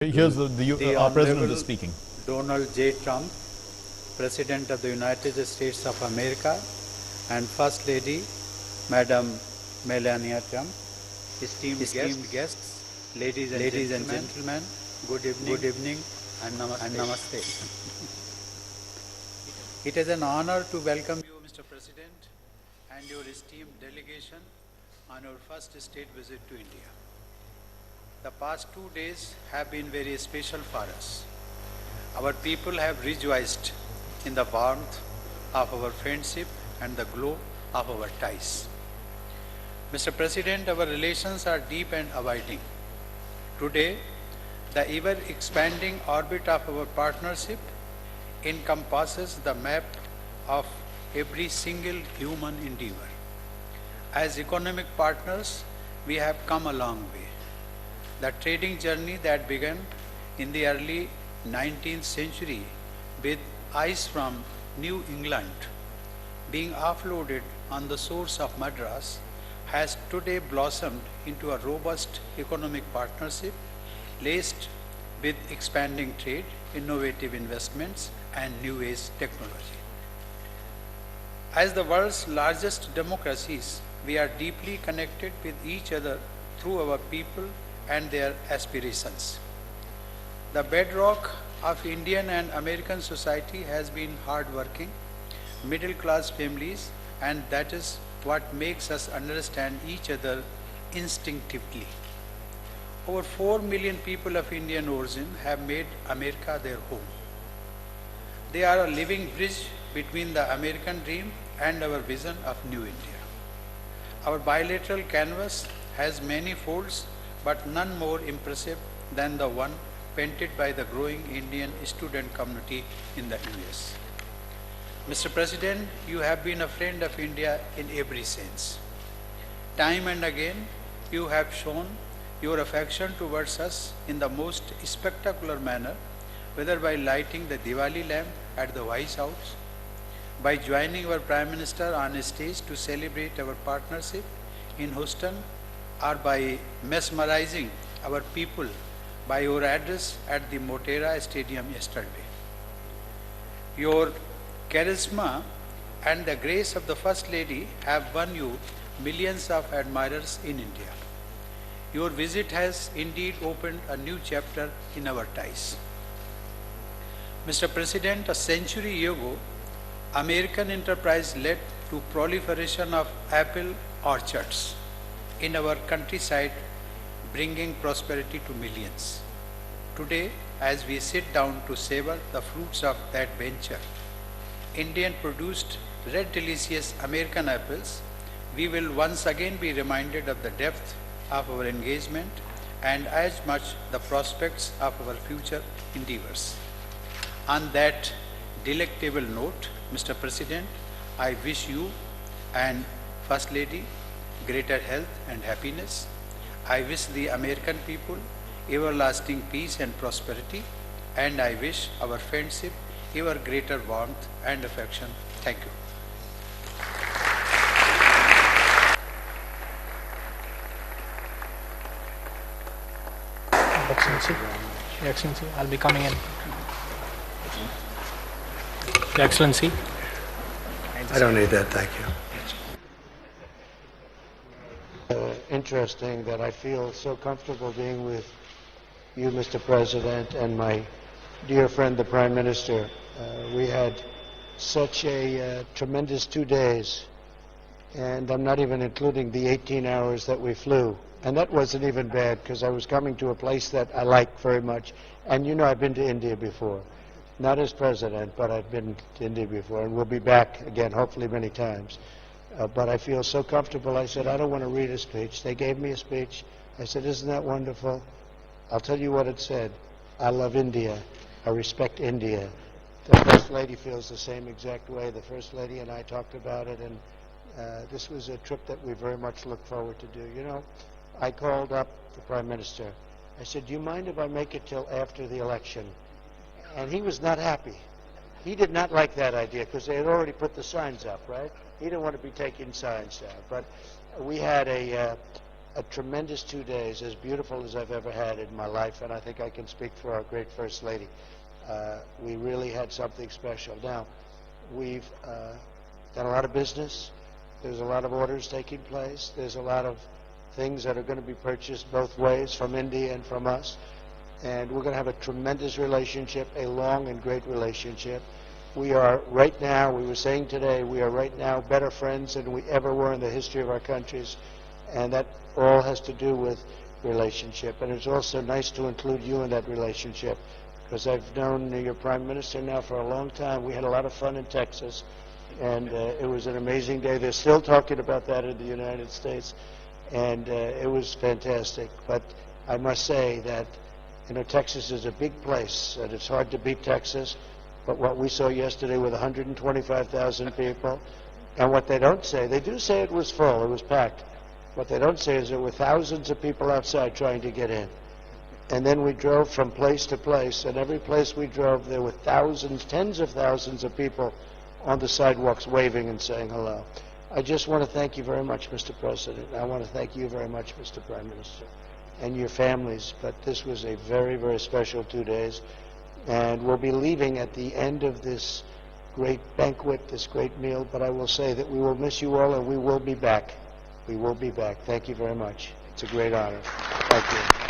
Here's our president Honorable is speaking. Donald J. Trump, President of the United States of America, and First Lady, Madam Melania Trump, esteemed guests, ladies and gentlemen, good evening and namaste. It is an honor to welcome you, Mr. President, and your esteemed delegation on your first state visit to India. The past 2 days have been very special for us. Our people have rejoiced in the warmth of our friendship and the glow of our ties. Mr. President, our relations are deep and abiding. Today, the ever-expanding orbit of our partnership encompasses the map of every single human endeavor. As economic partners, we have come a long way. The trading journey that began in the early 19th century with ice from New England being offloaded on the shores of Madras has today blossomed into a robust economic partnership laced with expanding trade, innovative investments, and new age technology. As the world's largest democracies, we are deeply connected with each other through our people and their aspirations. The bedrock of Indian and American society has been hard-working, middle-class families, and that is what makes us understand each other instinctively. Over 4 million people of Indian origin have made America their home. They are a living bridge between the American dream and our vision of New India. Our bilateral canvas has many folds, but none more impressive than the one painted by the growing Indian student community in the US. Mr. President, you have been a friend of India in every sense. Time and again, you have shown your affection towards us in the most spectacular manner, whether by lighting the Diwali lamp at the White House, by joining our Prime Minister on a stage to celebrate our partnership in Houston, or by mesmerizing our people by your address at the Motera Stadium yesterday. Your charisma and the grace of the First Lady have won you millions of admirers in India. Your visit has indeed opened a new chapter in our ties. Mr. President, a century ago, American enterprise led to proliferation of apple orchards in our countryside, bringing prosperity to millions. Today, as we sit down to savor the fruits of that venture, Indian produced red delicious American apples, we will once again be reminded of the depth of our engagement and as much the prospects of our future endeavors. On that delectable note, Mr. President, I wish you and First Lady greater health and happiness. I wish the American people everlasting peace and prosperity, and I wish our friendship ever greater warmth and affection. Thank you. Excellency, Your Excellency, I'll be coming in. Your Excellency. I don't need that, thank you. Interesting that I feel so comfortable being with you, Mr. President, and my dear friend, the Prime Minister. We had such a tremendous 2 days, and I'm not even including the 18 hours that we flew. And that wasn't even bad, because I was coming to a place that I like very much. And you know, I've been to India before. Not as president, but I've been to India before, and we'll be back again, hopefully many times. But I feel so comfortable. I said, I don't want to read a speech. They gave me a speech. I said, isn't that wonderful? I'll tell you what it said. I love India. I respect India. The First Lady feels the same exact way. The First Lady and I talked about it, and this was a trip that we very much look forward to do. You know, I called up the Prime Minister. I said, do you mind if I make it till after the election? And he was not happy. He did not like that idea, because they had already put the signs up, right? He didn't want to be taking signs down. But we had a a tremendous 2 days, as beautiful as I've ever had in my life, and I think I can speak for our great First Lady. We really had something special. Now, we've done a lot of business. There's a lot of orders taking place. There's a lot of things that are going to be purchased both ways, from India and from us. And we're going to have a tremendous relationship, a long and great relationship. We are right now, we were saying today, we are right now better friends than we ever were in the history of our countries. And that all has to do with relationship. And it's also nice to include you in that relationship, because I've known your Prime Minister now for a long time. We had a lot of fun in Texas, and it was an amazing day. They're still talking about that in the United States, and it was fantastic. But I must say that, you know, Texas is a big place, and it's hard to beat Texas. But what we saw yesterday with 125,000 people, and what they don't say, they do say it was full, it was packed. What they don't say is there were thousands of people outside trying to get in. And then we drove from place to place, and every place we drove, there were thousands, tens of thousands of people on the sidewalks waving and saying hello. I just want to thank you very much, Mr. President. I want to thank you very much, Mr. Prime Minister, and your families. But this was a very, very special 2 days. And we'll be leaving at the end of this great banquet, this great meal. But I will say that we will miss you all, and we will be back. We will be back. Thank you very much. It's a great honor. Thank you.